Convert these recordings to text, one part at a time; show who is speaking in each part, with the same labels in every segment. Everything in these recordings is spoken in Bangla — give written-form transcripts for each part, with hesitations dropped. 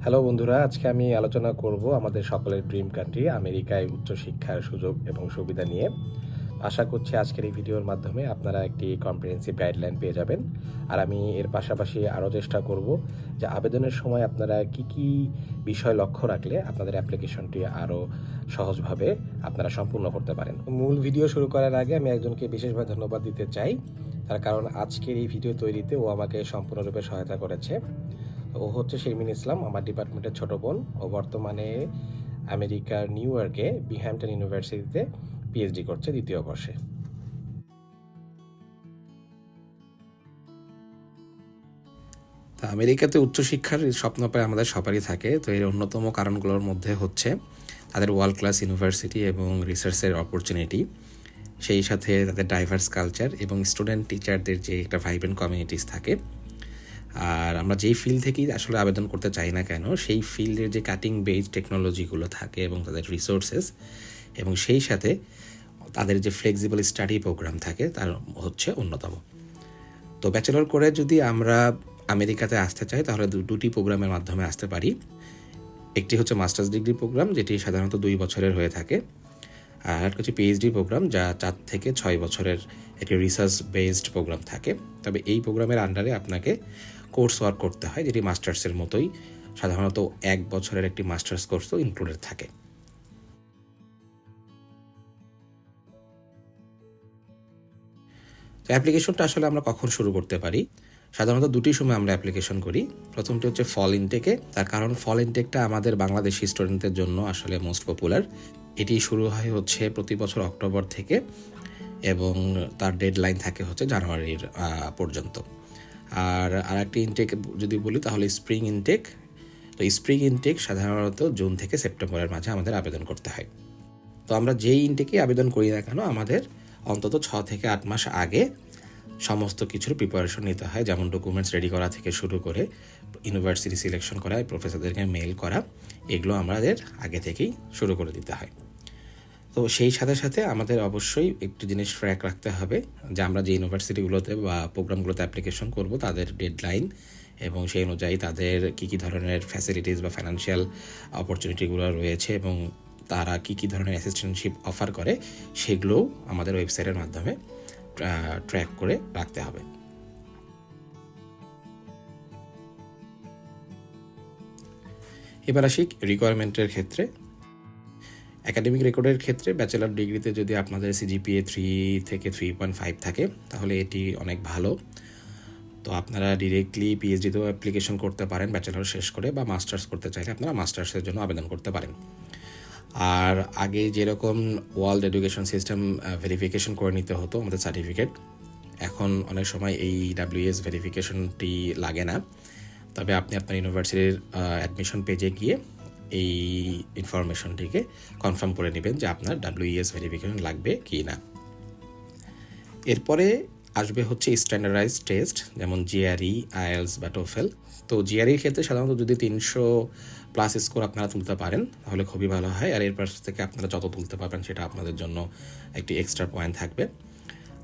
Speaker 1: হ্যালো বন্ধুরা, আজকে আমি আলোচনা করব আমাদের সকলের ড্রিম কান্ট্রি আমেরিকায় উচ্চশিক্ষার সুযোগ এবং সুবিধা নিয়ে। আশা করছি আজকের এই ভিডিওর মাধ্যমে আপনারা একটি কম্প্রিহেন্সিভ গাইডলাইন পেয়ে যাবেন। আর আমি এর পাশাপাশি আরও চেষ্টা করব যে আবেদনের সময় আপনারা কি বিষয় লক্ষ্য রাখলে আপনাদের অ্যাপ্লিকেশনটি আরও সহজভাবে আপনারা সম্পূর্ণ করতে পারেন। মূল ভিডিও শুরু করার আগে আমি একজনকে বিশেষভাবে ধন্যবাদ দিতে চাই, তার কারণ আজকের এই ভিডিও তৈরিতে ও আমাকে সম্পূর্ণরূপে সহায়তা করেছে। ও হচ্ছে শিরমিন ইসলাম, আমার ডিপার্টমেন্টের ছোট বোন। ও বর্তমানে আমেরিকার নিউ ইয়র্কে বিহ্যাম্পটন ইউনিভার্সিটিতে পিএইচডি করছে 2য় বর্ষে। তা আমেরিকাতে উচ্চশিক্ষার স্বপ্ন প্রায় আমাদের সবারই থাকে। তো এর অন্যতম কারণগুলোর মধ্যে হচ্ছে তাদের ওয়ার্ল্ড ক্লাস ইউনিভার্সিটি এবং রিসার্চের অপরচুনিটি, সেই সাথে তাদের ডাইভার্স কালচার এবং স্টুডেন্ট টিচারদের যে একটা ভাইব্রেন্ট কমিউনিটিস থাকে। আর আমরা যেই ফিল্ড থেকেই আসলে আবেদন করতে চাই না কেন, সেই ফিল্ডের যে কাটিং বেজ টেকনোলজিগুলো থাকে এবং তাদের রিসোর্সেস এবং সেই সাথে তাদের যে ফ্লেক্সিবল স্টাডি প্রোগ্রাম থাকে তার হচ্ছে অন্যতম। তো ব্যাচেলর করে যদি আমরা আমেরিকাতে আসতে চাই তাহলে দুটি প্রোগ্রামের মাধ্যমে আসতে পারি। একটি হচ্ছে মাস্টার্স ডিগ্রি প্রোগ্রাম, যেটি সাধারণত 2 বছরের হয়ে থাকে, আর একটা হচ্ছে পিএইচডি প্রোগ্রাম, যা 4 থেকে 6 বছরের একটি রিসার্চ বেসড প্রোগ্রাম থাকে। তবে এই প্রোগ্রামের আন্ডারে আপনাকে কোর্স ওয়ার্ক করতে হয়, যেটি মাস্টার্সের মতোই। সাধারণত 1 বছরের একটি মাস্টার্স কোর্সও ইনক্লুডেড থাকে। তো অ্যাপ্লিকেশনটা আসলে আমরা কখন শুরু করতে পারি? সাধারণত দুটি সময় আমরা অ্যাপ্লিকেশন করি। প্রথমটি হচ্ছে ফল ইনটেকে, তার কারণ ফল ইনটেকটা আমাদের বাংলাদেশি স্টুডেন্টদের জন্য আসলে মোস্ট পপুলার। এটি শুরু হয় হচ্ছে প্রতি বছর অক্টোবর থেকে এবং তার ডেডলাইন থাকে হচ্ছে জানুয়ারির পর্যন্ত। আর আরেকটি ইনটেক যদি বলি তাহলে স্প্রিং ইনটেক। তো স্প্রিং ইনটেক সাধারণত জুন থেকে সেপ্টেম্বরের মাঝে আমাদের আবেদন করতে হয়। তো আমরা যেই ইনটেকে আবেদন করি না কেন, আমাদের অন্তত 6 থেকে 8 মাস আগে সমস্ত কিছুর প্রিপারেশন নিতে হয়, যেমন ডকুমেন্টস রেডি করা থেকে শুরু করে ইউনিভার্সিটি সিলেকশন করা, প্রফেসরদেরকে মেইল করা, এগুলো আমাদের আগে থেকেই শুরু করে দিতে হয়। তো সেই সাথে সাথে আমাদের অবশ্যই একটু জিনিস ট্র্যাক রাখতে হবে যে আমরা যে ইউনিভার্সিটিগুলোতে বা প্রোগ্রামগুলোতে অ্যাপ্লিকেশন করব তাদের ডেডলাইন এবং সেই অনুযায়ী তাদের কী ধরনের ফ্যাসিলিটিস বা ফাইন্যান্সিয়াল অপরচুনিটিগুলো রয়েছে এবং তারা কী ধরনের অ্যাসিস্ট্যান্টশিপ অফার করে, সেগুলোও আমাদের ওয়েবসাইটের মাধ্যমে ট্র্যাক করে রাখতে হবে। এবার আসি রিকোয়ারমেন্টের ক্ষেত্রে। একাডেমিক রেকর্ডের ক্ষেত্রে ব্যাচেলর ডিগ্রিতে যদি আপনাদের সিজিপিএ 3 থেকে 3.5 থাকে তাহলে এটি অনেক ভালো। তো আপনারা ডিরেক্টলি পিএইচডিতেও অ্যাপ্লিকেশন করতে পারেন ব্যাচেলর শেষ করে, বা মাস্টার্স করতে চাইলে আপনারা মাস্টার্সের জন্য আবেদন করতে পারেন। আর আগে যেরকম ওয়ার্ল্ড এডুকেশন সিস্টেম ভেরিফিকেশন করে নিতে হতো আমাদের সার্টিফিকেট, এখন অনেক সময় এই ডাব্লিউএস ভেরিফিকেশনটি লাগে না। তবে আপনি আপনার ইউনিভার্সিটির অ্যাডমিশন পেজে গিয়ে এই ইনফরমেশনটিকে কনফার্ম করে নেবেন যে আপনার ডাব্লিউএস ভেরিফিকেশন লাগবে কি না। এরপরে আসবে হচ্ছে স্ট্যান্ডার্ডাইজ টেস্ট, যেমন জিআরই, আইএলস বা টোফেল। তো জিআরইর ক্ষেত্রে সাধারণত যদি 300+ স্কোর আপনারা তুলতে পারেন তাহলে খুবই ভালো হয়, আর এরপর থেকে আপনারা যত তুলতে পারবেন সেটা আপনাদের জন্য একটি এক্সট্রা পয়েন্ট থাকবে।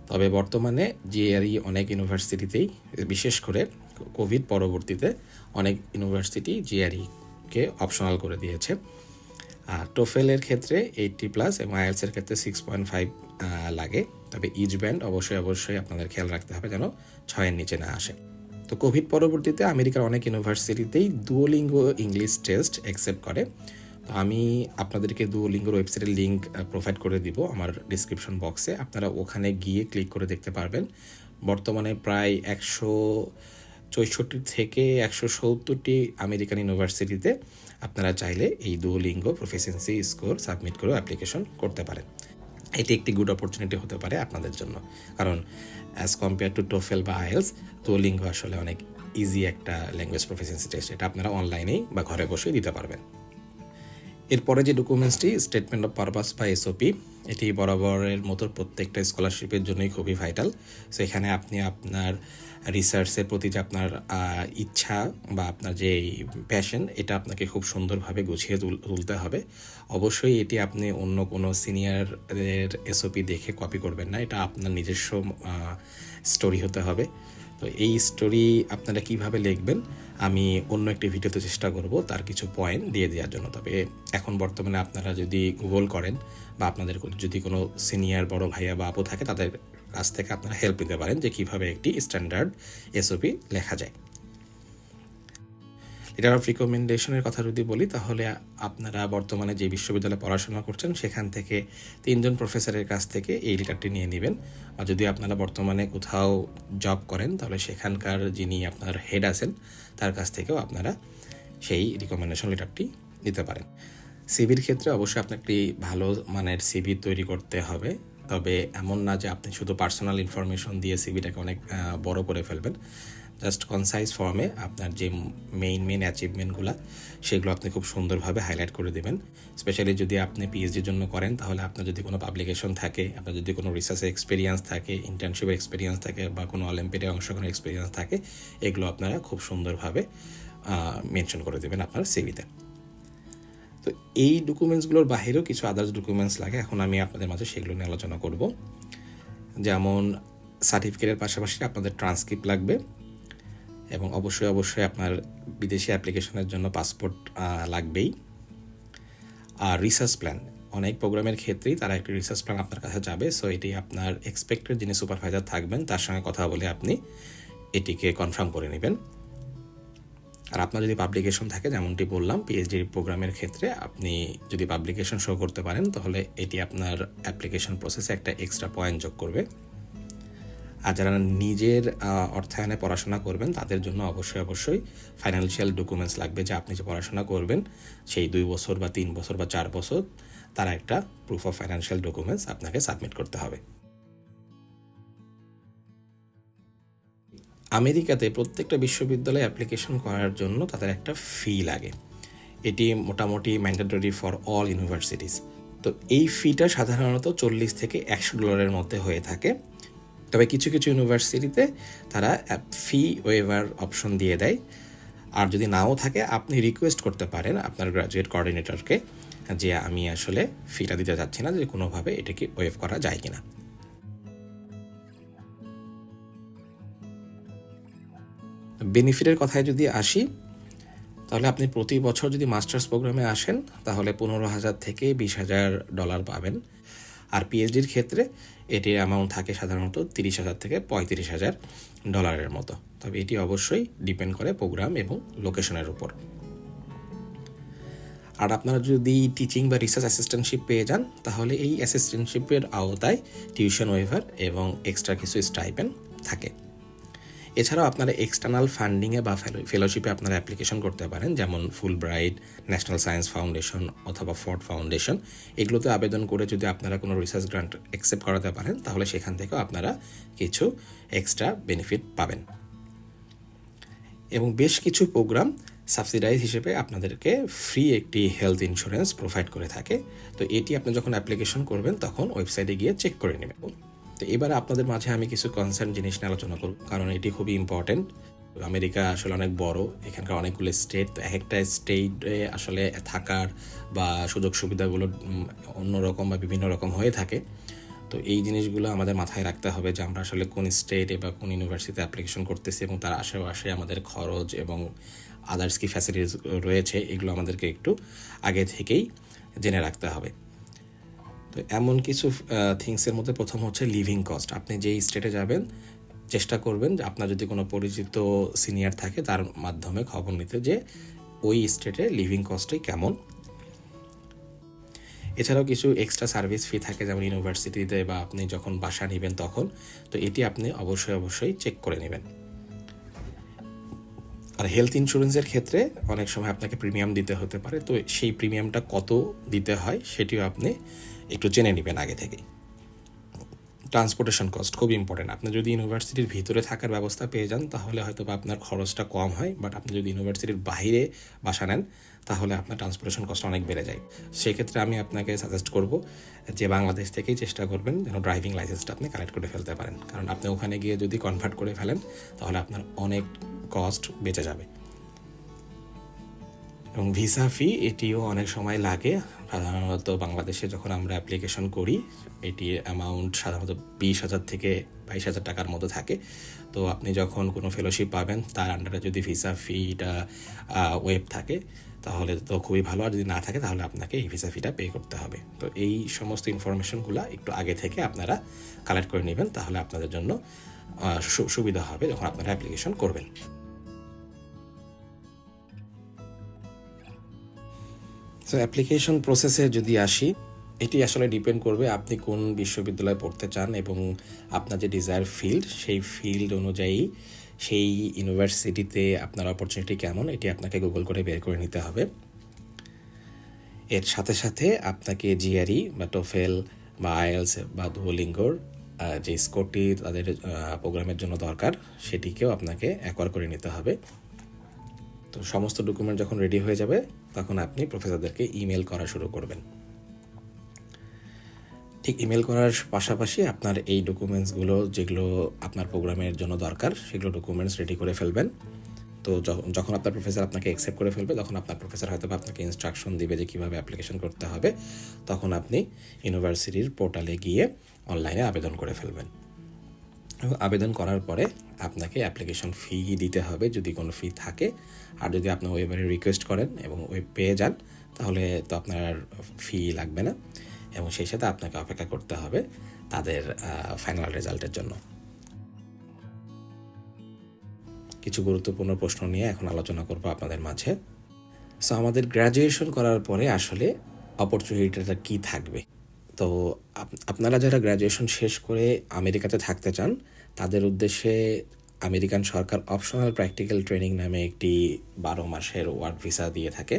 Speaker 1: তবে বর্তমানে জিআরই অনেক ইউনিভার্সিটিতেই, বিশেষ করে কোভিড পরবর্তীতে, অনেক ইউনিভার্সিটি জিআরইকে অপশনাল করে দিয়েছে। আর টোফেলের ক্ষেত্রে 80+ এবং আইএলসের ক্ষেত্রে 6.5 লাগে। তবে ইচ ব্যান্ড অবশ্যই আপনাদের খেয়াল রাখতে হবে যেন 6-এর নিচে না আসে। তো কোভিড পরবর্তীতে আমেরিকার অনেক ইউনিভার্সিটিতেই ডুওলিঙ্গো ইংলিশ টেস্ট অ্যাকসেপ্ট করে। তো আমি আপনাদেরকে ডুওলিঙ্গোর ওয়েবসাইটের লিঙ্ক প্রোভাইড করে দিব আমার ডিসক্রিপশন বক্সে। আপনারা ওখানে গিয়ে ক্লিক করে দেখতে পারবেন। বর্তমানে প্রায় 164 থেকে 170টি আমেরিকান ইউনিভার্সিটিতে আপনারা চাইলে এই ডুওলিঙ্গো প্রফিসিয়েন্সি স্কোর সাবমিট করে অ্যাপ্লিকেশন করতে পারেন। এটি একটি গুড অপরচুনিটি হতে পারে আপনাদের জন্য, কারণ অ্যাজ কম্পেয়ার টু টোফেল বা আইএলস, ডুওলিঙ্গো আসলে অনেক ইজি একটা ল্যাঙ্গুয়েজ প্রফিসিয়েন্সি টেস্ট। এটা আপনারা অনলাইনেই বা ঘরে বসেই দিতে পারবেন। এরপরে যে ডকুমেন্টসটি স্টেটমেন্ট অফ পারপাস বা এসওপি, এটি বরাবরের মতো প্রত্যেকটা স্কলারশিপের জন্যই খুবই ভাইটাল। সো এখানে আপনি আপনার রিসার্চের প্রতি যে আপনার ইচ্ছা বা আপনার যে প্যাশন, এটা আপনাকে খুব সুন্দরভাবে গুছিয়ে তুলতে হবে। অবশ্যই এটি আপনি অন্য কোনো সিনিয়রের এসওপি দেখে কপি করবেন না, এটা আপনার নিজস্ব স্টোরি হতে হবে। তো এই স্টোরি আপনারা কিভাবে লিখবেন আমি অন্য একটি ভিডিওতে চেষ্টা করব তার কিছু পয়েন্ট দিয়ে দেওয়ার জন্য। তবে এখন বর্তমানে আপনারা যদি গুগল করেন বা আপনাদের যদি কোনো সিনিয়র বড় ভাইয়া বা আপু থাকে, তাদের কাছ থেকে আপনারা হেল্প নিতে পারেন যে কীভাবে একটি স্ট্যান্ডার্ড এসওপি লেখা যায়। লেটার অফ রিকমেন্ডেশনের কথা যদি বলি, তাহলে আপনারা বর্তমানে যে বিশ্ববিদ্যালয়ে পড়াশোনা করছেন সেখান থেকে 3 জন প্রফেসরের কাছ থেকে এই লেটারটি নিয়ে নেবেন। আর যদি আপনারা বর্তমানে কোথাও জব করেন তাহলে সেখানকার যিনি আপনার হেড আছেন তার কাছ থেকেও আপনারা সেই রিকমেন্ডেশন লেটারটি নিতে পারেন। সিভির ক্ষেত্রে অবশ্যই আপনার একটি ভালো মানের সিভি তৈরি করতে হবে। তবে এমন না যে আপনি শুধু পার্সোনাল ইনফরমেশন দিয়ে সিভিটাকে অনেক বড় করে ফেলবেন। জাস্ট কনসাইজ ফর্মে আপনার যে মেইন অ্যাচিভমেন্টগুলো সেগুলো আপনি খুব সুন্দরভাবে হাইলাইট করে দেবেন। স্পেশালি যদি আপনি পিএইচডির জন্য করেন, তাহলে আপনার যদি কোনো পাবলিকেশন থাকে, আপনার যদি কোনো রিসার্চের এক্সপিরিয়েন্স থাকে, ইন্টার্নশিপের এক্সপিরিয়েন্স থাকে বা কোনো অলিম্পিয়াডে অংশগ্রহণের এক্সপিরিয়েন্স থাকে, এগুলো আপনারা খুব সুন্দরভাবে মেনশন করে দেবেন আপনার সিভিতে। তো এই ডকুমেন্টসগুলোর বাহিরেও কিছু আদার্স ডকুমেন্টস লাগে, এখন আমি আপনাদের মাঝে সেগুলো নিয়ে আলোচনা করব। যেমন সার্টিফিকেটের পাশাপাশি আপনাদের ট্রান্সক্রিপ্ট লাগবে এবং অবশ্যই আপনার বিদেশি অ্যাপ্লিকেশনের জন্য পাসপোর্ট লাগবেই। আর রিসার্চ প্ল্যান, অনেক প্রোগ্রামের ক্ষেত্রেই তারা একটি রিসার্চ প্ল্যান আপনার কাছে যাবে। সো এটি আপনার এক্সপেক্টেড যিনি সুপারভাইজার থাকবেন তার সঙ্গে কথা বলে আপনি এটিকে কনফার্ম করে নেবেন। আর আপনার যদি পাবলিকেশন থাকে, যেমনটি বললাম পিএইচডি প্রোগ্রামের ক্ষেত্রে আপনি যদি পাবলিকেশন শো করতে পারেন তাহলে এটি আপনার অ্যাপ্লিকেশন প্রসেসে একটা এক্সট্রা পয়েন্ট যোগ করবে। আর যারা নিজের অর্থায়নে পড়াশোনা করবেন তাদের জন্য অবশ্যই ফাইন্যান্সিয়াল ডকুমেন্টস লাগবে, যে আপনি যে পড়াশোনা করবেন সেই 2 বছর বা 3 বছর বা 4 বছর তার একটা প্রুফ অফ ফাইন্যান্সিয়াল ডকুমেন্টস আপনাকে সাবমিট করতে হবে। আমেরিকাতে প্রত্যেকটা বিশ্ববিদ্যালয়ে অ্যাপ্লিকেশন করার জন্য তাদের একটা ফি লাগে। এটি মোটামুটি ম্যান্ডেটরি ফর অল ইউনিভার্সিটিস। তো এই ফিটা সাধারণত $40 থেকে $100 মধ্যে হয়ে থাকে। তবে কিছু ইউনিভার্সিটিতে তারা ফি ওয়েভার অপশন দিয়ে দেয়। আর যদি নাও থাকে, আপনি রিকোয়েস্ট করতে পারেন আপনার গ্র্যাজুয়েট কোঅর্ডিনেটরকে যে আমি আসলে ফিটা দিতে চাচ্ছি না, যে কোনোভাবে এটাকে ওয়েভ করা যায় কিনা। বেনিফিটের কথায় যদি আসি, তাহলে আপনি প্রতি বছর যদি মাস্টার্স প্রোগ্রামে আসেন তাহলে $15,000 থেকে $20,000 পাবেন। আর পিএইচডির ক্ষেত্রে এটির অ্যামাউন্ট থাকে সাধারণত $30,000 থেকে $35,000 মতো। তবে এটি অবশ্যই ডিপেন্ড করে প্রোগ্রাম এবং লোকেশনের উপর। আর আপনারা যদি টিচিং বা রিসার্চ অ্যাসিস্ট্যান্টশিপ পেয়ে যান তাহলে এই অ্যাসিস্ট্যান্টশিপের আওতায় টিউশন ওয়েভার এবং এক্সট্রা কিছু স্টাইপেন্ড থাকে। এছাড়াও আপনারা এক্সটার্নাল ফান্ডিংয়ে বা ফেলোশিপে আপনারা অ্যাপ্লিকেশন করতে পারেন, যেমন ফুল ব্রাইট, ন্যাশনাল সায়েন্স ফাউন্ডেশন অথবা ফোর্ড ফাউন্ডেশন। এগুলোতে আবেদন করে যদি আপনারা কোনো রিসার্চ গ্রান্ট অ্যাকসেপ্ট করাতে পারেন তাহলে সেখান থেকেও আপনারা কিছু এক্সট্রা বেনিফিট পাবেন। এবং বেশ কিছু প্রোগ্রাম সাবসিডাইজ হিসেবে আপনাদেরকে ফ্রি একটি হেলথ ইন্স্যুরেন্স প্রোভাইড করে থাকে। তো এটি আপনি যখন অ্যাপ্লিকেশন করবেন তখন ওয়েবসাইটে গিয়ে চেক করে নেবেন। তো এবারে আপনাদের মাঝে আমি কিছু কনসার্ন জিনিস নিয়ে আলোচনা করব, কারণ এটি খুবই ইম্পর্টেন্ট। আমেরিকা আসলে অনেক বড়, এখানকার অনেকগুলো স্টেট, তো এক একটা স্টেটে আসলে থাকার বা সুযোগ সুবিধাগুলো অন্যরকম বা বিভিন্ন রকম হয়ে থাকে। তো এই জিনিসগুলো আমাদের মাথায় রাখতে হবে যে আমরা আসলে কোন স্টেটে বা কোন ইউনিভার্সিটিতে অ্যাপ্লিকেশন করতেছি এবং তার আশেপাশে আমাদের খরচ এবং আদার্স কি ফ্যাসিলিটিস রয়েছে, এগুলো আমাদেরকে একটু আগে থেকেই জেনে রাখতে হবে। তো এমন কিছু থিংসের মধ্যে প্রথম হচ্ছে লিভিং কস্ট। আপনি যেই স্টেটে যাবেন চেষ্টা করবেন যে আপনার যদি কোনো পরিচিত সিনিয়র থাকে তার মাধ্যমে খবর নিতে যে ওই স্টেটে লিভিং কস্টে কেমন। এছাড়াও কিছু এক্সট্রা সার্ভিস ফি থাকে, যেমন ইউনিভার্সিটিতে বা আপনি যখন বাসা নেবেন তখন। তো এটি আপনি অবশ্যই চেক করে নেবেন। আর হেলথ ইন্স্যুরেন্সের ক্ষেত্রে অনেক সময় আপনাকে প্রিমিয়াম দিতে হতে পারে, তো সেই প্রিমিয়ামটা কত দিতে হয় সেটিও আপনি একটু জেনে নেবেন আগে থেকেই। ট্রান্সপোর্টেশন কস্ট খুব ইম্পর্টেন্ট। আপনি যদি ইউনিভার্সিটির ভিতরে থাকার ব্যবস্থা পেয়ে যান তাহলে হয়তো বা আপনার খরচটা কম হয়, বাট আপনি যদি ইউনিভার্সিটির বাইরে বাসা নেন তাহলে আপনার ট্রান্সপোর্টেশন কস্ট অনেক বেড়ে যায়। সেক্ষেত্রে আমি আপনাকে সাজেস্ট করব যে বাংলাদেশ থেকেই চেষ্টা করবেন যেন ড্রাইভিং লাইসেন্সটা আপনি কালেক্ট করে ফেলতে পারেন, কারণ আপনি ওখানে গিয়ে যদি কনভার্ট করে ফেলেন তাহলে আপনার অনেক কস্ট বেঁচে যাবে। এবং ভিসা ফি এটিও অনেক সময় লাগে, সাধারণত বাংলাদেশে যখন আমরা অ্যাপ্লিকেশন করি এটির অ্যামাউন্ট সাধারণত 20,000 থেকে 22,000 টাকার মতো থাকে। তো আপনি যখন কোনো ফেলোশিপ পাবেন তার আন্ডারে যদি ভিসা ফিটা ওয়েব থাকে তাহলে তো খুবই ভালো, আর যদি না থাকে তাহলে আপনাকে এই ভিসা ফিটা পে করতে হবে। তো এই সমস্ত ইনফরমেশনগুলো একটু আগে থেকে আপনারা কালেক্ট করে নেবেন, তাহলে আপনাদের জন্য সুবিধা হবে যখন আপনারা অ্যাপ্লিকেশন করবেন। সো অ্যাপ্লিকেশন প্রসেসে যদি আসি, এটি আসলে ডিপেন্ড করবে আপনি কোন বিশ্ববিদ্যালয়ে পড়তে চান এবং আপনার যে ডিজায়ার ফিল্ড সেই ফিল্ড অনুযায়ী সেই ইউনিভার্সিটিতে আপনার অপরচুনিটি কেমন এটি আপনাকে গুগল করে বের করে নিতে হবে। এর সাথে সাথে আপনাকে জিআরই বা টোফেল বা আইএলস বা দুওলিঙ্গোর যে স্কোরটি তাদের প্রোগ্রামের জন্য দরকার সেটিকেও আপনাকে অ্যাকোয়ার করে নিতে হবে। তো সমস্ত ডকুমেন্ট যখন রেডি হয়ে যাবে তখন আপনি প্রফেসরদেরকে ইমেল করা শুরু করবেন। ঠিক ইমেল করার পাশাপাশি আপনার এই ডকুমেন্টসগুলো যেগুলো আপনার প্রোগ্রামের জন্য দরকার সেগুলো ডকুমেন্টস রেডি করে ফেলবেন। তো যখন আপনার প্রফেসর আপনাকে অ্যাকসেপ্ট করে ফেলবে তখন আপনার প্রফেসর হয়তো আপনাকে ইনস্ট্রাকশন দিবে যে কীভাবে অ্যাপ্লিকেশন করতে হবে, তখন আপনি ইউনিভার্সিটির পোর্টালে গিয়ে অনলাইনে আবেদন করে ফেলবেন। আবেদন করার পরে আপনাকে অ্যাপ্লিকেশন ফি দিতে হবে যদি কোনো ফি থাকে, আর যদি আপনি ওয়েবারে রিকোয়েস্ট করেন এবং ওয়েব পেয়ে যান তাহলে তো আপনার ফি লাগবে না, এবং সেই সাথে আপনাকে অপেক্ষা করতে হবে তাদের ফাইনাল রেজাল্টের জন্য। কিছু গুরুত্বপূর্ণ প্রশ্ন নিয়ে এখন আলোচনা করব আপনাদের মাঝে। সো আমাদের গ্র্যাজুয়েশন করার পরে আসলে অপরচুনিটিটা কী থাকবে? তো আপনারা যারা গ্র্যাজুয়েশন শেষ করে আমেরিকাতে থাকতে চান তাদের উদ্দেশ্যে আমেরিকান সরকার অপশনাল প্র্যাকটিক্যাল ট্রেনিং নামে একটি 12 মাসের ওয়ার্ক ভিসা দিয়ে থাকে,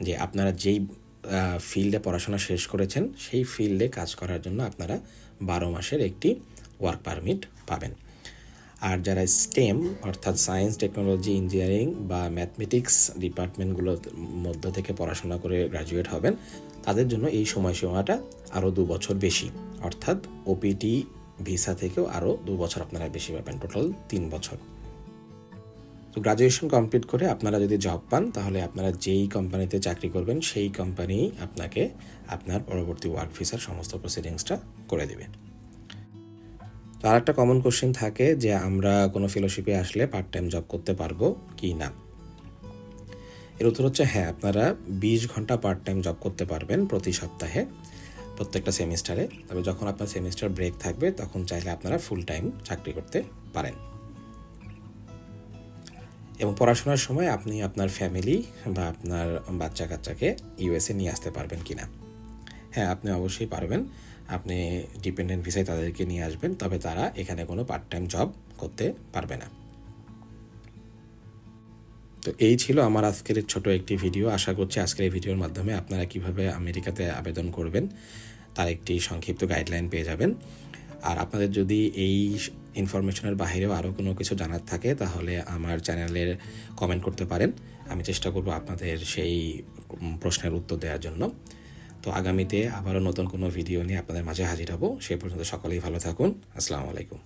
Speaker 1: যে আপনারা যেই ফিল্ডে পড়াশোনা শেষ করেছেন সেই ফিল্ডে কাজ করার জন্য আপনারা 12 মাসের একটি ওয়ার্ক পারমিট পাবেন। আর যারা স্টেম অর্থাৎ সায়েন্স, টেকনোলজি, ইঞ্জিনিয়ারিং বা ম্যাথমেটিক্স ডিপার্টমেন্টগুলোর মধ্য থেকে পড়াশোনা করে গ্র্যাজুয়েট হবেন তাদের জন্য এই সময়সীমাটা আরও 2 বছর বেশি, অর্থাৎ ওপিটি ভিসা থেকেও আরও 2 বছর আপনারা বেশি পাবেন, টোটাল 3 বছর। তো গ্র্যাজুয়েশন কমপ্লিট করে আপনারা যদি জব পান তাহলে আপনারা যেই কোম্পানিতে চাকরি করবেন সেই কোম্পানি আপনাকে আপনার পরবর্তী ওয়ার্ক ভিসার সমস্ত প্রসিডিংসটা করে দেবে। তো আর একটা কমন কোশ্চেন থাকে যে আমরা কোনো ফেলোশিপে আসলে পার্ট টাইম জব করতে পারবো কি না। এর উত্তর হচ্ছে হ্যাঁ, আপনারা 20 ঘন্টা পার্ট টাইম জব করতে পারবেন প্রতি সপ্তাহে প্রত্যেকটা সেমিস্টারে। তবে যখন আপনার সেমিস্টার ব্রেক থাকবে তখন চাইলে আপনারা ফুল টাইম চাকরি করতে পারেন। এবং পড়াশোনার সময় আপনি আপনার ফ্যামিলি বা আপনার বাচ্চা কাচ্চাকে ইউএসএ নিয়ে আসতে পারবেন কিনা? হ্যাঁ, আপনি অবশ্যই পারবেন। আপনি ডিপেন্ডেন্ট ভিসায় তাদেরকে নিয়ে আসবেন, তবে তারা এখানে কোনো পার্ট টাইম জব করতে পারবে না। তো এই ছিল আমার আজকের ছোট একটি ভিডিও। আশা করছি আজকের এই ভিডিওর মাধ্যমে আপনারা কিভাবে আমেরিকাতে আবেদন করবেন তার একটি সংক্ষিপ্ত গাইডলাইন পেয়ে যাবেন। আর আপনাদের যদি এই ইনফরমেশনের বাইরেও আরও কোনো কিছু জানার থাকে তাহলে আমার চ্যানেলের কমেন্ট করতে পারেন, আমি চেষ্টা করব আপনাদের সেই প্রশ্নের উত্তর দেওয়ার জন্য। তো আগামীতে আবারও নতুন কোনো ভিডিও নিয়ে আপনাদের মাঝে হাজির হব। সে পর্যন্ত সকলেই ভালো থাকুন। আসসালামু আলাইকুম।